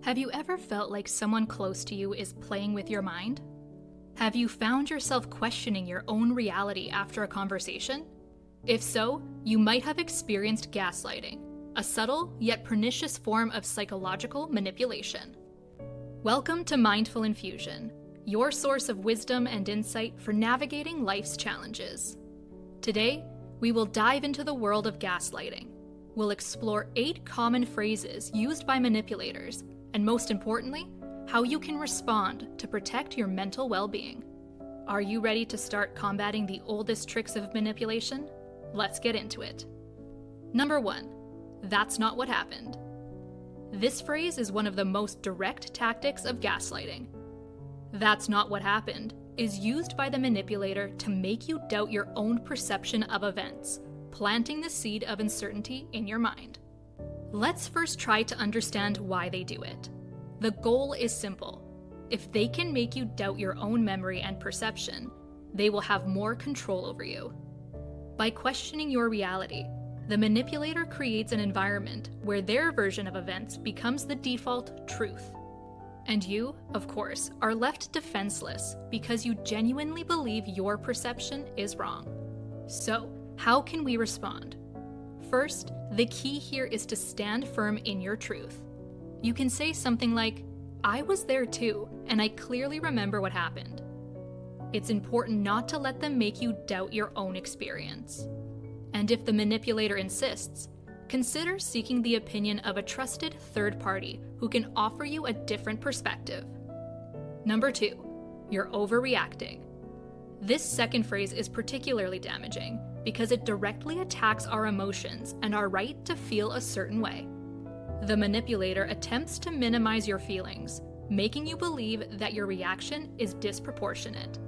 Have you ever felt like someone close to you is playing with your mind? Have you found yourself questioning your own reality after a conversation? If so, you might have experienced gaslighting, a subtle yet pernicious form of psychological manipulation. Welcome to Mindful Infusion, your source of wisdom and insight for navigating life's challenges. Today, we will dive into the world of gaslighting. We'll explore 8 common phrases used by manipulators, and most importantly, how you can respond to protect your mental well-being. Are you ready to start combating the oldest tricks of manipulation? Let's get into it. Number 1, that's not what happened. This phrase is one of the most direct tactics of gaslighting. That's not what happened is used by the manipulator to make you doubt your own perception of events, planting the seed of uncertainty in your mind. Let's first try to understand why they do it. The goal is simple. If they can make you doubt your own memory and perception, they will have more control over you. By questioning your reality, the manipulator creates an environment where their version of events becomes the default truth. And you, of course, are left defenseless because you genuinely believe your perception is wrong. So, how can we respond? First, the key here is to stand firm in your truth. You can say something like, "I was there too, and I clearly remember what happened." It's important not to let them make you doubt your own experience. And if the manipulator insists, consider seeking the opinion of a trusted third party who can offer you a different perspective. Number 2, you're overreacting. This second phrase is particularly damaging because it directly attacks our emotions and our right to feel a certain way. The manipulator attempts to minimize your feelings, making you believe that your reaction is disproportionate.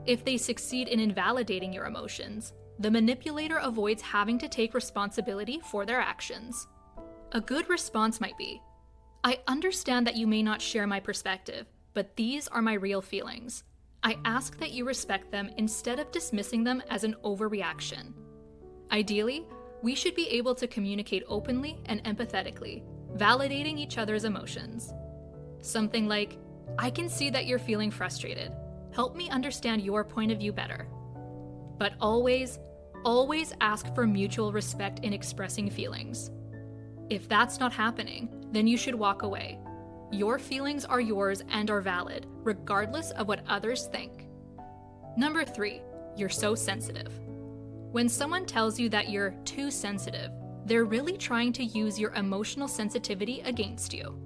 If they succeed in invalidating your emotions, the manipulator avoids having to take responsibility for their actions. A good response might be, "I understand that you may not share my perspective, but these are my real feelings. I ask that you respect them instead of dismissing them as an overreaction." Ideally, we should be able to communicate openly and empathetically, validating each other's emotions. Something like, "I can see that you're feeling frustrated. Help me understand your point of view better." But always ask for mutual respect in expressing feelings. If that's not happening, then you should walk away. Your feelings are yours and are valid, regardless of what others think. Number 3, you're so sensitive. When someone tells you that you're too sensitive, they're really trying to use your emotional sensitivity against you.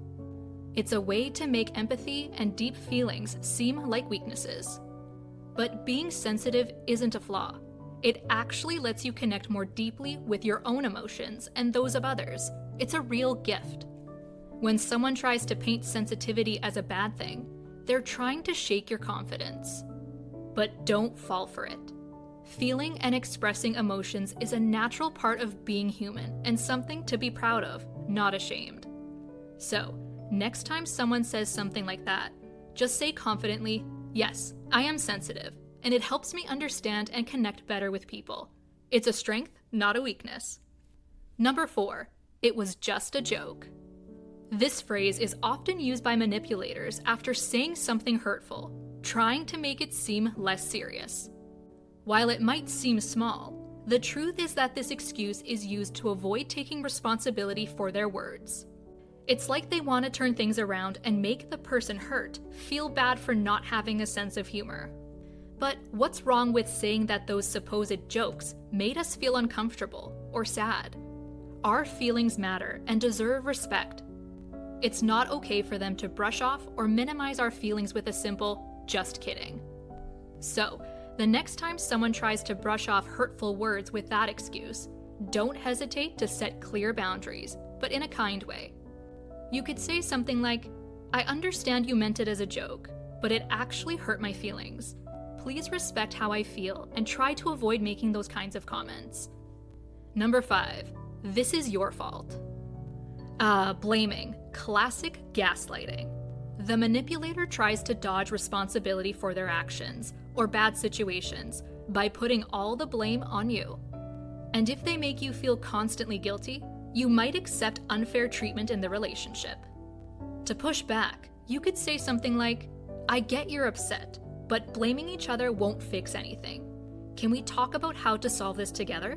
It's a way to make empathy and deep feelings seem like weaknesses. But being sensitive isn't a flaw. It actually lets you connect more deeply with your own emotions and those of others. It's a real gift. When someone tries to paint sensitivity as a bad thing, they're trying to shake your confidence. But don't fall for it. Feeling and expressing emotions is a natural part of being human and something to be proud of, not ashamed. So, next time someone says something like that, just say confidently, "Yes, I am sensitive, and it helps me understand and connect better with people. It's a strength, not a weakness." Number 4, it was just a joke. This phrase is often used by manipulators after saying something hurtful, trying to make it seem less serious. While it might seem small, the truth is that this excuse is used to avoid taking responsibility for their words. It's like they want to turn things around and make the person hurt feel bad for not having a sense of humor. But what's wrong with saying that those supposed jokes made us feel uncomfortable or sad? Our feelings matter and deserve respect. It's not okay for them to brush off or minimize our feelings with a simple, "just kidding." So, the next time someone tries to brush off hurtful words with that excuse, don't hesitate to set clear boundaries, but in a kind way. You could say something like, "I understand you meant it as a joke, but it actually hurt my feelings. Please respect how I feel and try to avoid making those kinds of comments." Number 5, this is your fault. Blaming. Classic gaslighting. The manipulator tries to dodge responsibility for their actions or bad situations by putting all the blame on you. And if they make you feel constantly guilty, you might accept unfair treatment in the relationship. To push back, you could say something like, "I get you're upset, but blaming each other won't fix anything. Can we talk about how to solve this together?"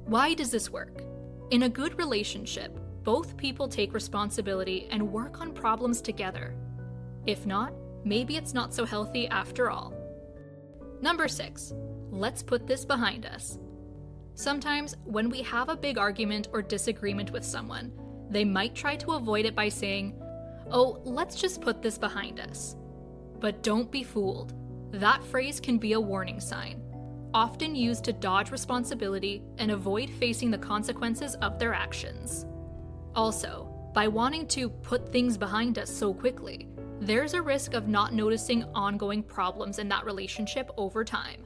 Why does this work? In a good relationship, both people take responsibility and work on problems together. If not, maybe it's not so healthy after all. Number 6, let's put this behind us. Sometimes, when we have a big argument or disagreement with someone, they might try to avoid it by saying, "Oh, let's just put this behind us." But don't be fooled. That phrase can be a warning sign, often used to dodge responsibility and avoid facing the consequences of their actions. Also, by wanting to put things behind us so quickly, there's a risk of not noticing ongoing problems in that relationship over time.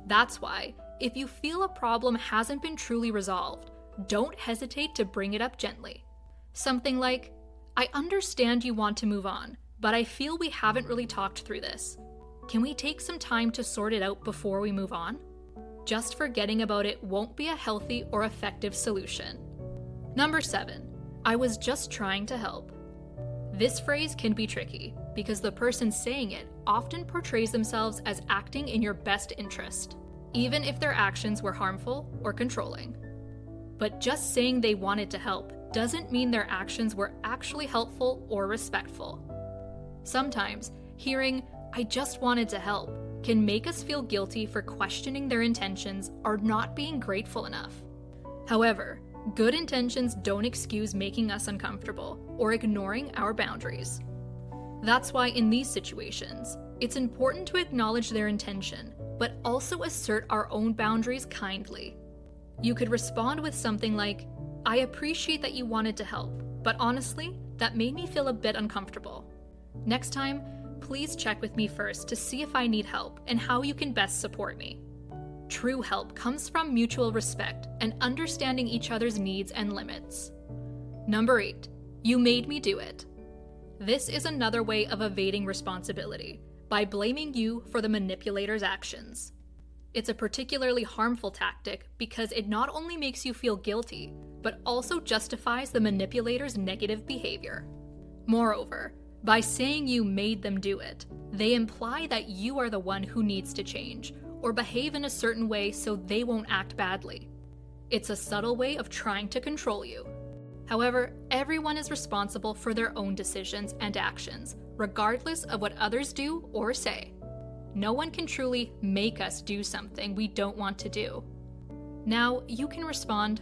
That's why, if you feel a problem hasn't been truly resolved, don't hesitate to bring it up gently. Something like, "I understand you want to move on, but I feel we haven't really talked through this. Can we take some time to sort it out before we move on?" Just forgetting about it won't be a healthy or effective solution. Number 7, "I was just trying to help." This phrase can be tricky because the person saying it often portrays themselves as acting in your best interest, even if their actions were harmful or controlling. But just saying they wanted to help doesn't mean their actions were actually helpful or respectful. Sometimes, hearing, "I just wanted to help," can make us feel guilty for questioning their intentions or not being grateful enough. However, good intentions don't excuse making us uncomfortable or ignoring our boundaries. That's why in these situations, it's important to acknowledge their intention, but also assert our own boundaries kindly. You could respond with something like, "I appreciate that you wanted to help, but honestly, that made me feel a bit uncomfortable. Next time, please check with me first to see if I need help and how you can best support me." True help comes from mutual respect and understanding each other's needs and limits. Number 8, "You made me do it." This is another way of evading responsibility, by blaming you for the manipulator's actions. It's a particularly harmful tactic because it not only makes you feel guilty, but also justifies the manipulator's negative behavior. Moreover, by saying you made them do it, they imply that you are the one who needs to change or behave in a certain way so they won't act badly. It's a subtle way of trying to control you. However, everyone is responsible for their own decisions and actions, regardless of what others do or say. No one can truly make us do something we don't want to do. Now, you can respond,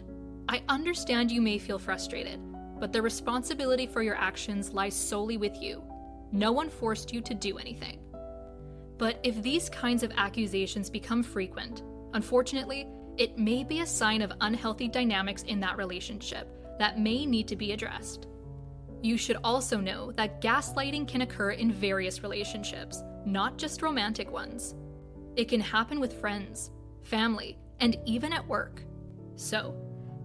"I understand you may feel frustrated, but the responsibility for your actions lies solely with you. No one forced you to do anything." But if these kinds of accusations become frequent, unfortunately, it may be a sign of unhealthy dynamics in that relationship that may need to be addressed. You should also know that gaslighting can occur in various relationships, not just romantic ones. It can happen with friends, family, and even at work. So,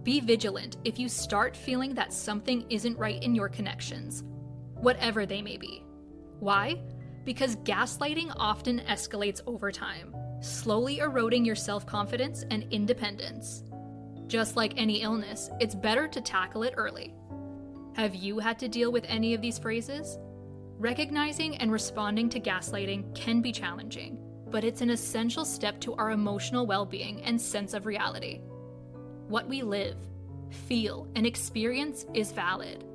be vigilant if you start feeling that something isn't right in your connections, whatever they may be. Why? Because gaslighting often escalates over time, slowly eroding your self-confidence and independence. Just like any illness, it's better to tackle it early. Have you had to deal with any of these phrases? Recognizing and responding to gaslighting can be challenging, but it's an essential step to our emotional well-being and sense of reality. What we live, feel, and experience is valid.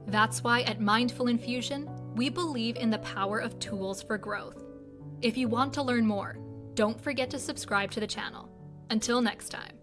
That's why at Mindful Infusion, we believe in the power of tools for growth. If you want to learn more, don't forget to subscribe to the channel. Until next time.